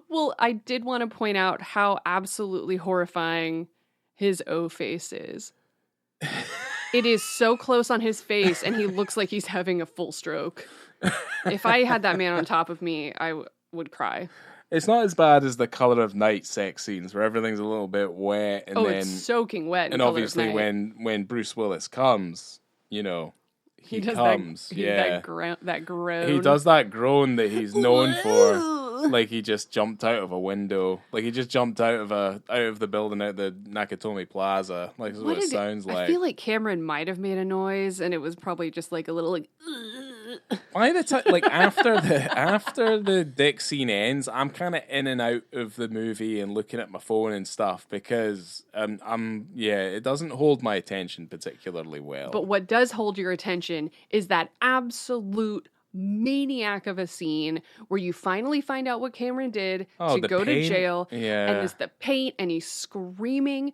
Well, I did want to point out how absolutely horrifying his O face is. It is so close on his face, and he looks like he's having a full stroke. If I had that man on top of me, I would cry. It's not as bad as the Color of Night sex scenes where everything's a little bit wet and then it's soaking wet. And obviously, when Bruce Willis comes, he comes. That groan. He does that groan that he's known for. Like he just jumped out of a window. Like he just jumped out of the building at the Nakatomi Plaza. Like that's what it sounds like. I feel like Cameron might have made a noise, and it was probably just like a little like. By the time, like after the dick scene ends, I'm kind of in and out of the movie and looking at my phone and stuff because it doesn't hold my attention particularly well. But what does hold your attention is that absolute maniac of a scene where you finally find out what Cameron did to go to jail. Yeah. And it's the paint, and he's screaming.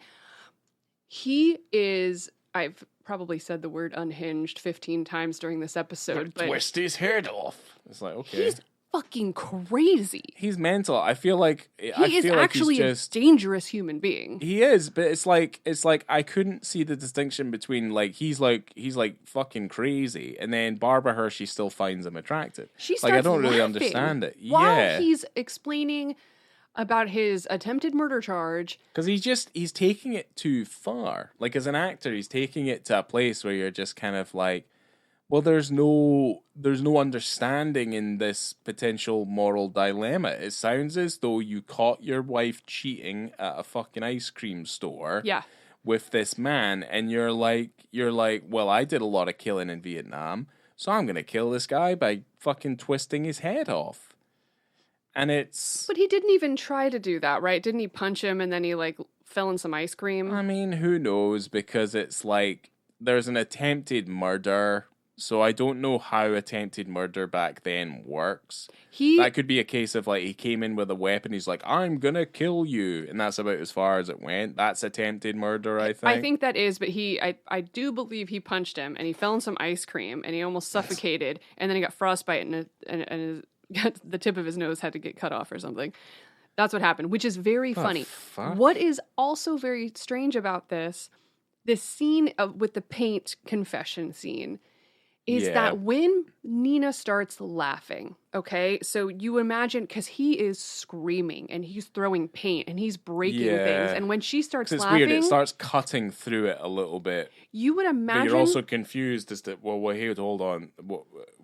He is, I've probably said the word unhinged 15 times during this episode, but twist his head off. It's like, okay. He's fucking crazy. He's mental. I feel like he is actually a dangerous human being. He is, but it's like I couldn't see the distinction between like he's fucking crazy, and then Barbara Hershey still finds him attractive. She starts I don't really understand it. While he's explaining about his attempted murder charge, because he's taking it too far. Like as an actor, he's taking it to a place where you're just kind of like, well, there's no understanding in this potential moral dilemma. It sounds as though you caught your wife cheating at a fucking ice cream store. Yeah. With this man, and you're like, well, I did a lot of killing in Vietnam, so I'm gonna kill this guy by fucking twisting his head off. And it's... But he didn't even try to do that, right? Didn't he punch him and then he like felon some ice cream. I mean, who knows? Because it's like there's an attempted murder, so I don't know how attempted murder back then works. That could be a case of like he came in with a weapon, he's like, I'm gonna kill you, and that's about as far as it went. That's attempted murder, I think. I think that is, but I do believe he punched him, and he fell in some ice cream, and he almost suffocated, and then he got frostbite, and the tip of his nose had to get cut off or something. That's what happened, which is very funny. Fuck? What is also very strange about this scene with the paint confession scene is that when Nina starts laughing, okay, so you imagine, because he is screaming and he's throwing paint and he's breaking things, and when she starts laughing, weird. It starts cutting through it a little bit. You would imagine, but you're also confused as to hey, hold on.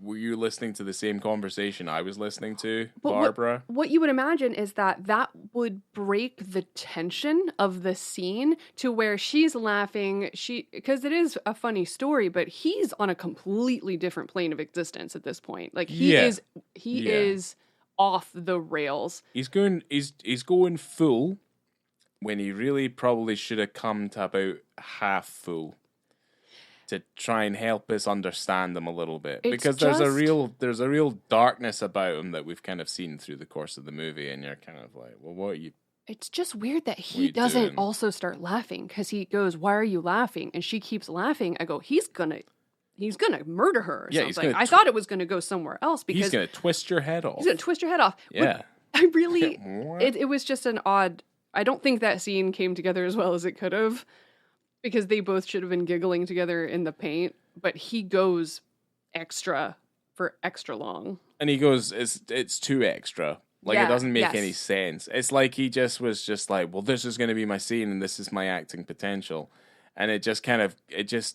Were you listening to the same conversation I was listening to, Barbara? What you would imagine is that would break the tension of the scene to where she's laughing, because it is a funny story, but he's on a completely different plane of existence at this point. Like he is off the rails. He's going full when he really probably should have come to about half full to try and help us understand him a little bit, because there's a real darkness about him that we've kind of seen through the course of the movie, and you're kind of like, well, what are you? It's just weird that he doesn't also start laughing, because he goes, "Why are you laughing?" And she keeps laughing. I go, he's gonna murder her or something. I thought it was gonna go somewhere else, because he's gonna twist your head off. He's gonna twist your head off. Yeah. I really, it was just an odd. I don't think that scene came together as well as it could have, because they both should have been giggling together in the paint. But he goes extra long, and he goes, it's too extra. Like, it doesn't make any sense. It's like he just was just like, well, this is going to be my scene and this is my acting potential. And it just kind of,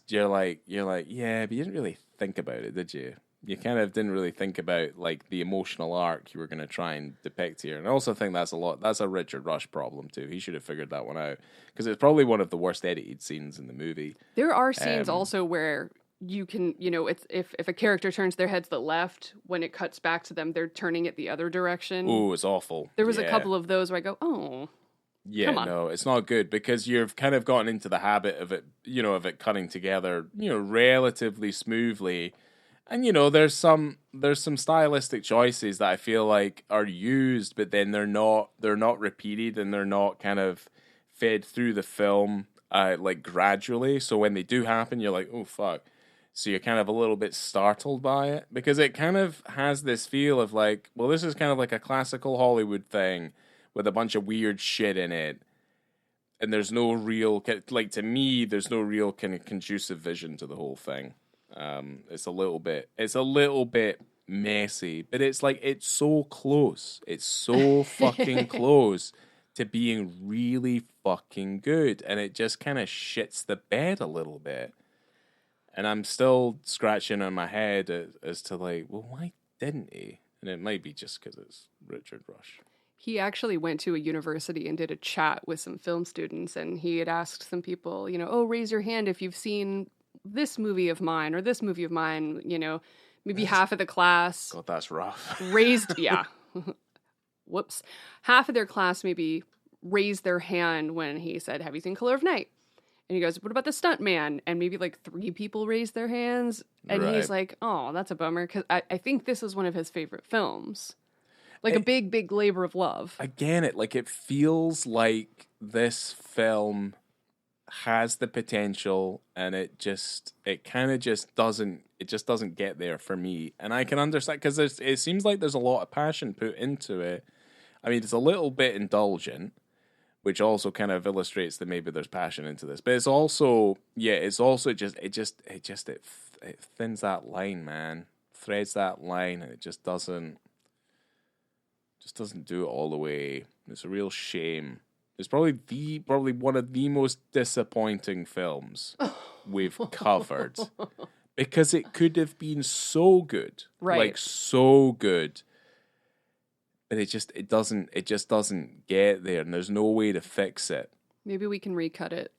you're like, yeah, but you didn't really think about it, did you? You kind of didn't really think about like the emotional arc you were going to try and depict here. And I also think that's a Richard Rush problem too. He should have figured that one out, because it's probably one of the worst edited scenes in the movie. There are scenes also where you can, it's if a character turns their head to the left, when it cuts back to them, they're turning it the other direction. Oh, it's awful. There was a couple of those where I go, oh. Yeah, no, it's not good, because you've kind of gotten into the habit of it, of it cutting together, relatively smoothly. And there's some stylistic choices that I feel like are used, but then they're not repeated, and they're not kind of fed through the film like gradually. So when they do happen, you're like, oh fuck. So you're kind of a little bit startled by it, because it kind of has this feel of like, well, this is kind of like a classical Hollywood thing with a bunch of weird shit in it. And there's no real, like, to me, there's no real kind of conducive vision to the whole thing. It's a little bit messy, but it's like, it's so close. It's so fucking close to being really fucking good. And it just kind of shits the bed a little bit. And I'm still scratching on my head as to like, well, why didn't he? And it might be just because it's Richard Rush. He actually went to a university and did a chat with some film students, and he had asked some people, raise your hand if you've seen this movie of mine or this movie of mine, maybe half of the class. God, that's rough. Whoops. Half of their class maybe raised their hand when he said, have you seen Color of Night? And he goes, what about the Stunt Man? And maybe like 3 people raised their hands. And he's like, oh, that's a bummer, because I think this is one of his favorite films. Like a big, big labor of love. Again, it feels like this film has the potential, and it doesn't get there for me. And I can understand, because it seems like there's a lot of passion put into it. I mean, it's a little bit indulgent, which also kind of illustrates that maybe there's passion into this. But it's also it thins that line, man. Threads that line, and it just doesn't do it all the way. It's a real shame. It's probably one of the most disappointing films we've covered, because it could have been so good, like so good, but it just doesn't get there, and there's no way to fix it. Maybe we can recut it.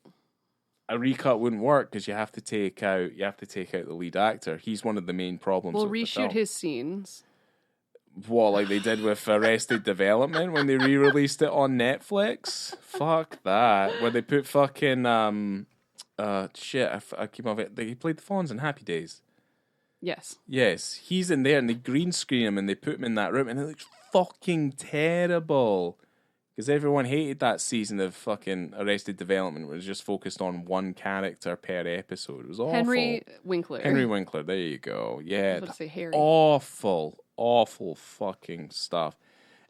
A recut wouldn't work, because you have to take out the lead actor. He's one of the main problems. We'll reshoot his scenes. What, like they did with Arrested Development when they re-released it on Netflix? Fuck that. Where they put fucking shit. I keep on it. He played the Fonz in Happy Days. Yes. Yes, he's in there and they green screen him and they put him in that room and it looks fucking terrible. Because everyone hated that season of fucking Arrested Development where it was just focused on one character per episode. It was awful. Henry Winkler. Henry Winkler, there you go. I Yeah. was about to say Harry. Awful fucking stuff.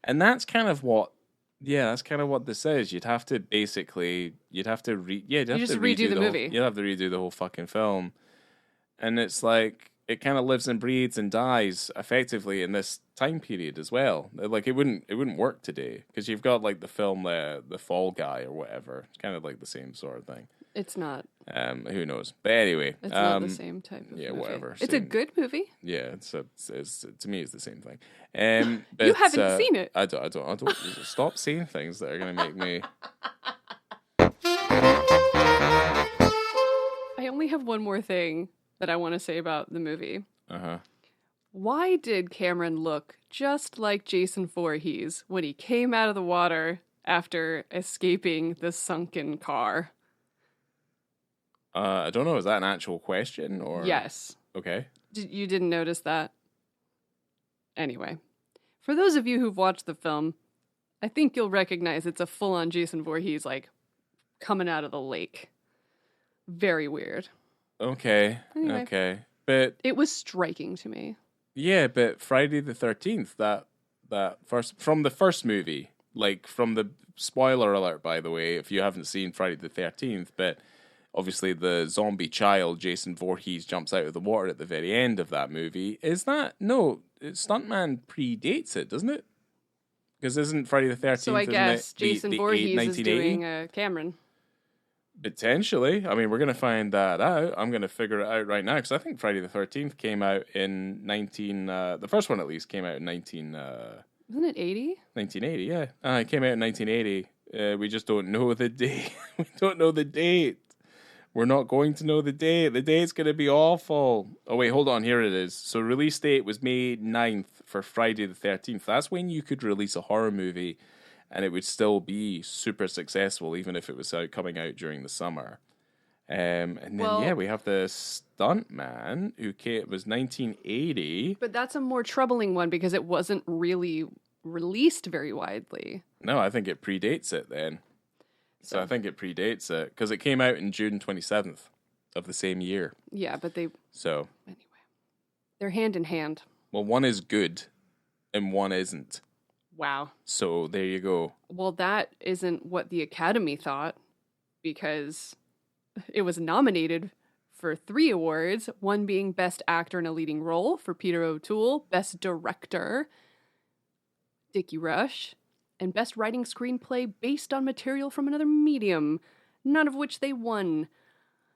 And that's kind of what this is. You'd have to basically, you'd have to redo the movie. You'd have to redo the whole fucking film. And it's like, it kind of lives and breathes and dies effectively in this time period as well. Like it wouldn't work today because you've got like the film the Fall Guy or whatever. It's kind of like the same sort of thing. It's not. Who knows? But anyway, it's not the same type of movie. Whatever. It's a good movie. Yeah, it's to me it's the same thing. But, you haven't seen it. I don't. Stop saying things that are going to make me. I only have one more thing that I want to say about the movie. Uh-huh. Why did Cameron look just like Jason Voorhees when he came out of the water after escaping the sunken car? I don't know. Is that an actual question or? Yes. Okay. You didn't notice that? Anyway, for those of you who've watched the film, I think you'll recognize it's a full-on Jason Voorhees, like, coming out of the lake. Very weird. Okay. Anyway. Okay. But it was striking to me. Yeah, but Friday the 13th, that first from the first movie, like from the spoiler alert by the way, if you haven't seen Friday the 13th, but obviously the zombie child Jason Voorhees jumps out of the water at the very end of that movie. Stunt Man predates it, doesn't it? Because isn't Friday the 13th? So I guess Jason Voorhees is 1980? doing Cameron. Potentially. I mean, we're going to find that out. I'm going to figure it out right now because I think Friday the 13th came out in the first one at least came out in Isn't it 80? 1980, yeah. It came out in 1980. We just don't know the date. We don't know the date. We're not going to know the date. The date's going to be awful. Oh, wait, hold on. Here it is. So release date was May 9th for Friday the 13th. That's when you could release a horror movie and it would still be super successful, even if it was coming out during the summer. And then, we have the Stunt Man, who was 1980. But that's a more troubling one because it wasn't really released very widely. No, I think it predates it then. So I think it predates it because it came out in June 27th of the same year. Yeah, but anyway, they're hand in hand. Well, one is good and one isn't. Wow. So there you go. Well, that isn't what the Academy thought because it was nominated for 3 awards, one being Best Actor in a Leading Role for Peter O'Toole, Best Director, Dickie Rush, and Best Writing Screenplay based on material from another medium, none of which they won.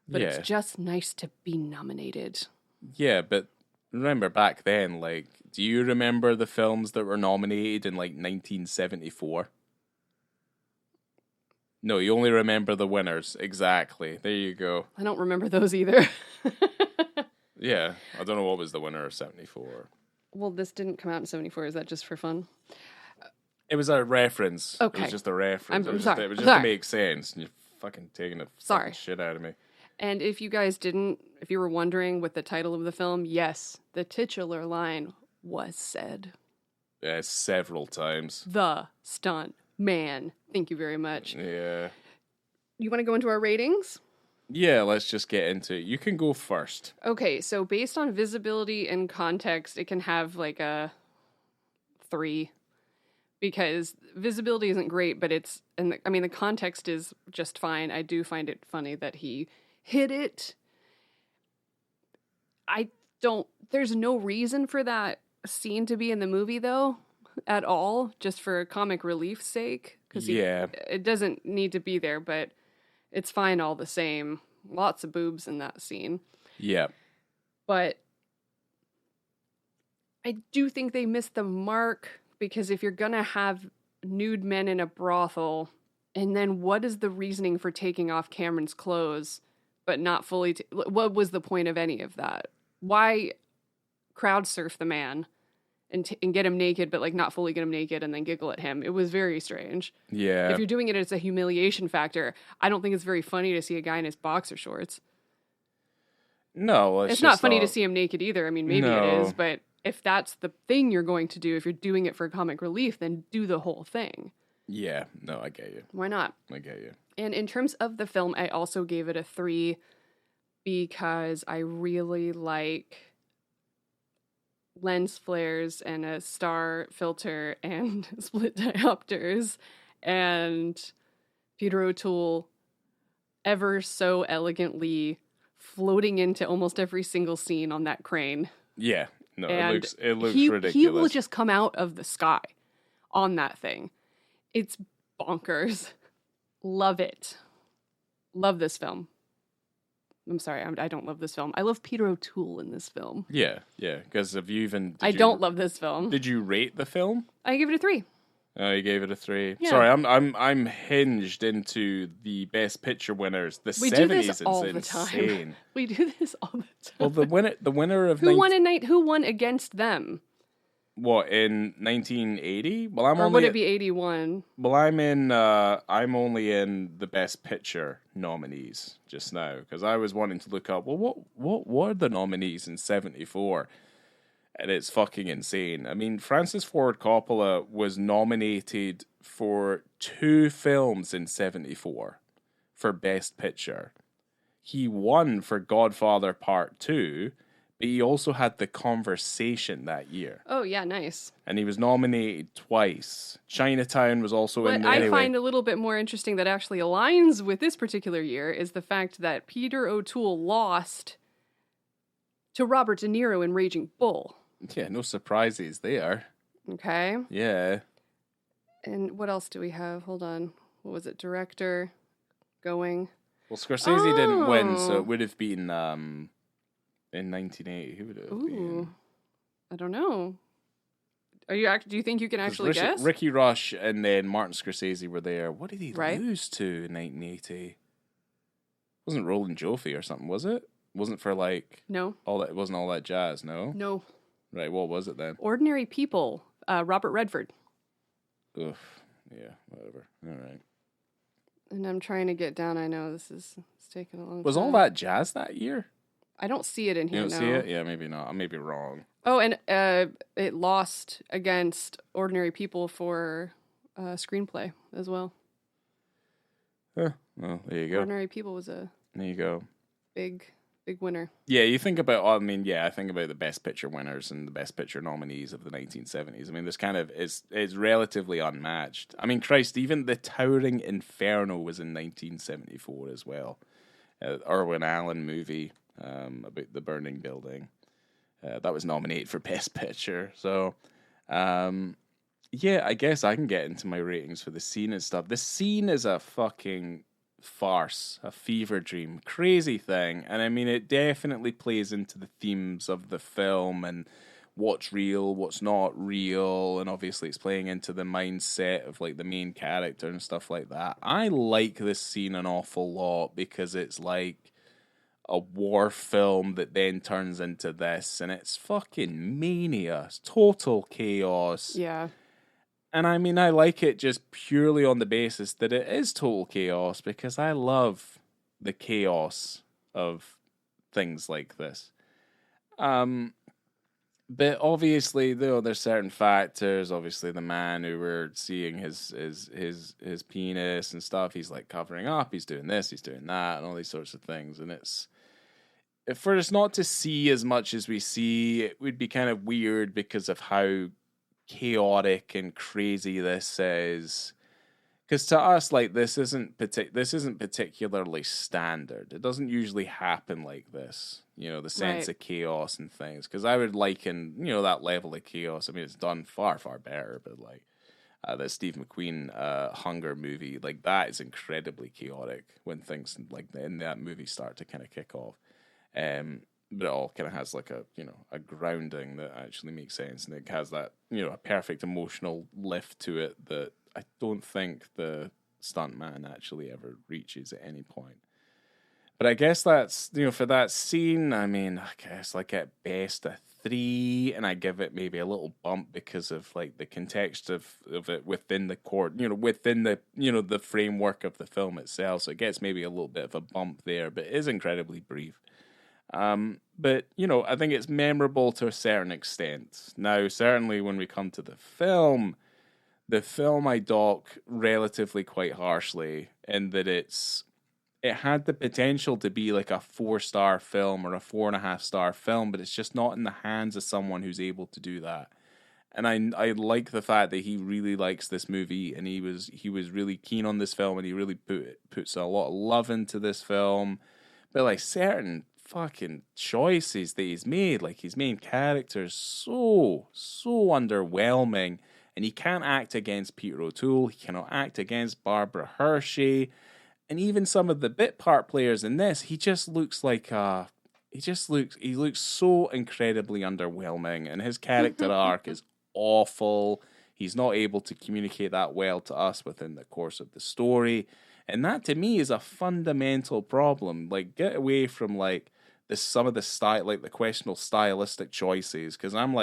But it's just nice to be nominated. Yeah, but remember back then, like, do you remember the films that were nominated in, like, 1974? No, you only remember the winners. Exactly. There you go. I don't remember those either. Yeah, I don't know what was the winner of 74. Well, this didn't come out in 74. Is that just for fun? It was a reference. Okay. It was just a reference. I'm sorry. It was just to make sense. And you're fucking taking the fucking shit out of me. And if you guys if you were wondering with the title of the film, yes, the titular line was said. Yeah, several times. The Stunt Man. Thank you very much. Yeah. You want to go into our ratings? Yeah, let's just get into it. You can go first. Okay, so based on visibility and context, it can have like a 3. Because visibility isn't great, but the context is just fine. I do find it funny that he hit it. There's no reason for that scene to be in the movie, though, at all, just for comic relief's sake. It doesn't need to be there, but it's fine all the same. Lots of boobs in that scene. Yeah. But I do think they missed the mark. Because if you're going to have nude men in a brothel, and then what is the reasoning for taking off Cameron's clothes, but not fully... what was the point of any of that? Why crowd surf the man and get him naked, but like not fully get him naked and then giggle at him. It was very strange. Yeah. If you're doing it as a humiliation factor, I don't think it's very funny to see a guy in his boxer shorts. No, It's not funny to see him naked either. I mean, maybe it No. is, but if that's the thing you're going to do, if you're doing it for comic relief, then do the whole thing. Yeah, no, I get you. Why not? I get you. And in terms of the film, I also gave it a 3 because I really like lens flares and a star filter and split diopters, and Peter O'Toole ever so elegantly floating into almost every single scene on that crane. Yeah, no, And it looks ridiculous. He will just come out of the sky on that thing. It's bonkers. Love it. Love this film. I'm sorry, I don't love this film. I love Peter O'Toole in this film. Yeah, because have you even? I don't love this film. Did you rate the film? I give it a 3. Oh, you gave it a 3. Yeah. Sorry, I'm hinged into the Best Picture winners. The We 70s do this is all the insane. time. We do this all the time. Well, the winner of Who won against them? What, in 1980? Well, Or would it be 81? Well, I'm only in the Best Picture nominees just now because I was wanting to look up. Well, what were the nominees in '74? And it's fucking insane. I mean, Francis Ford Coppola was nominated for 2 films in '74 for Best Picture. He won for Godfather Part 2. But he also had The Conversation that year. Oh, yeah, nice. And he was nominated twice. Chinatown was also in there. What I find a little bit more interesting that actually aligns with this particular year is the fact that Peter O'Toole lost to Robert De Niro in Raging Bull. Yeah, no surprises there. Okay. Yeah. And what else do we have? Hold on. What was it? Director going. Well, Scorsese didn't win, so Oh. it would have been... in 1980, who would it have been? Ooh. I don't know. Do you think you can actually guess? Ricky Rush and then Martin Scorsese were there. What did he Right. lose to in 1980? Wasn't Roland Joffé or something, was it? Wasn't for like No. all that. It wasn't all that jazz, no. No. Right, what was it then? Ordinary People. Robert Redford. Oof. Yeah, whatever. All right. And I'm trying to get down. I know it's taking a long time. Was all that jazz that year? I don't see it in You here. don't see it? Yeah, maybe not. I may be wrong. Oh, and it lost against Ordinary People for screenplay as well. Huh. Well, there you go. Ordinary People was a There you go. big winner. Yeah, you think about, I think about the Best Picture winners and the Best Picture nominees of the 1970s. I mean, this kind of is relatively unmatched. I mean, Christ, even The Towering Inferno was in 1974 as well. Irwin Allen movie about the burning building. That was nominated for Best Picture. So, yeah, I guess I can get into my ratings for the scene and stuff. The scene is a fucking farce, a fever dream, crazy thing. And I mean, it definitely plays into the themes of the film and what's real, what's not real. And obviously it's playing into the mindset of like the main character and stuff like that. I like this scene an awful lot because it's like a war film that then turns into this, and it's fucking mania. It's total chaos. Yeah. And I mean, I like it just purely on the basis that it is total chaos because I love the chaos of things like this. But obviously, though, there's certain factors. Obviously, the man who we're seeing his penis and stuff, he's like covering up. He's doing this, he's doing that, and all these sorts of things. And it's for us not to see as much as we see, it would be kind of weird because of how chaotic and crazy this is. Because to us, like this isn't particularly standard. It doesn't usually happen like this. You know, the sense Right. of chaos and things. Because I would liken, that level of chaos. I mean, it's done far, far better. But like the Steve McQueen Hunger movie, like that is incredibly chaotic when things like in that movie start to kind of kick off. But it all kind of has like a grounding that actually makes sense, and it has that a perfect emotional lift to it that I don't think the Stunt Man actually ever reaches at any point. But I guess that's, for that scene, I mean, I guess like at best a 3, and I give it maybe a little bump because of like the context of it within the court, within the, the framework of the film itself. So it gets maybe a little bit of a bump there, but it is incredibly brief. But, I think it's memorable to a certain extent. Now, certainly when we come to the film I dock relatively quite harshly in that it had the potential to be like a 4-star film or a 4.5-star film, but it's just not in the hands of someone who's able to do that. And I like the fact that he really likes this movie, and he was really keen on this film, and he really puts a lot of love into this film. But like certain fucking choices that he's made, like his main character's so underwhelming, and he can't act against Peter O'Toole, he cannot act against Barbara Hershey. And even some of the bit part players in this, he just looks like he looks so incredibly underwhelming, and his character arc is awful. He's not able to communicate that well to us within the course of the story. And that to me is a fundamental problem. Like, get away from like some of the style, like the questionable stylistic choices, because I'm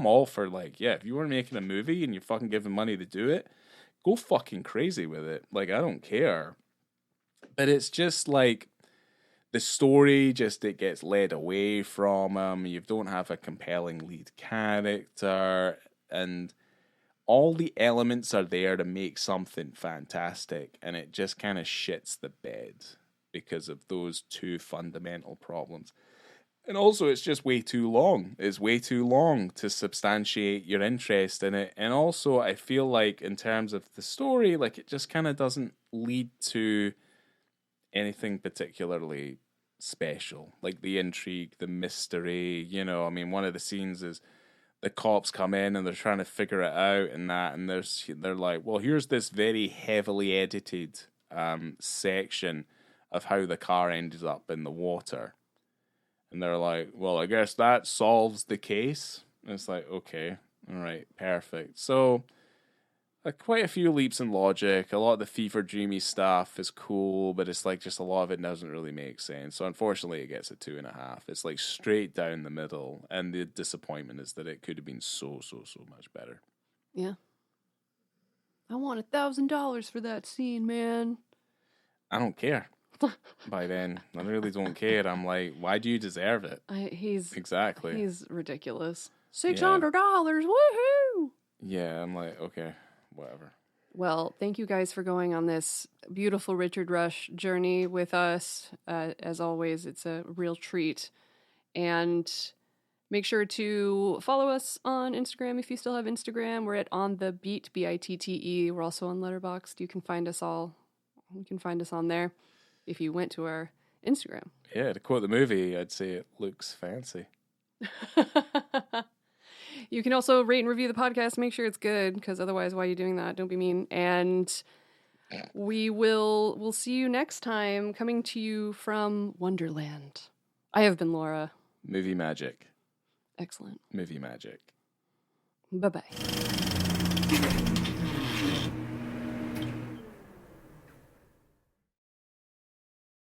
all for like, yeah, if you were making a movie and you're fucking giving money to do it, go fucking crazy with it. Like, I don't care. But it's just like the story it gets led away from him. You don't have a compelling lead character, and all the elements are there to make something fantastic, and it just kind of shits the bed because of those two fundamental problems. And also, it's just way too long. It's way too long to substantiate your interest in it. And also, I feel like in terms of the story, like it just kind of doesn't lead to anything particularly special. Like the intrigue, the mystery, I mean, one of the scenes is the cops come in and they're trying to figure it out and that, and they're like, well, here's this very heavily edited section of how the car ended up in the water. And they're like, well, I guess that solves the case. And it's like, okay, all right, perfect. So quite a few leaps in logic. A lot of the fever dreamy stuff is cool, but it's like just a lot of it doesn't really make sense. So unfortunately, it gets a 2.5. It's like straight down the middle, and the disappointment is that it could have been so much better. Yeah, I want $1,000 for that scene, man. I don't care. By then, I really don't care. I'm like, why do you deserve it? He's ridiculous. $600, woohoo! Yeah, I'm like, okay. Whatever. Well, thank you guys for going on this beautiful Richard Rush journey with us. As always, it's a real treat. And make sure to follow us on Instagram if you still have Instagram. We're at On The Beat, BITTE. We're also on Letterboxd. You can find us all. You can find us on there if you went to our Instagram. Yeah, to quote the movie, I'd say it looks fancy. You can also rate and review the podcast. Make sure it's good, because otherwise, why are you doing that? Don't be mean. And we'll see you next time, coming to you from Wonderland. I have been Laura. Movie magic. Excellent. Movie magic. Bye-bye.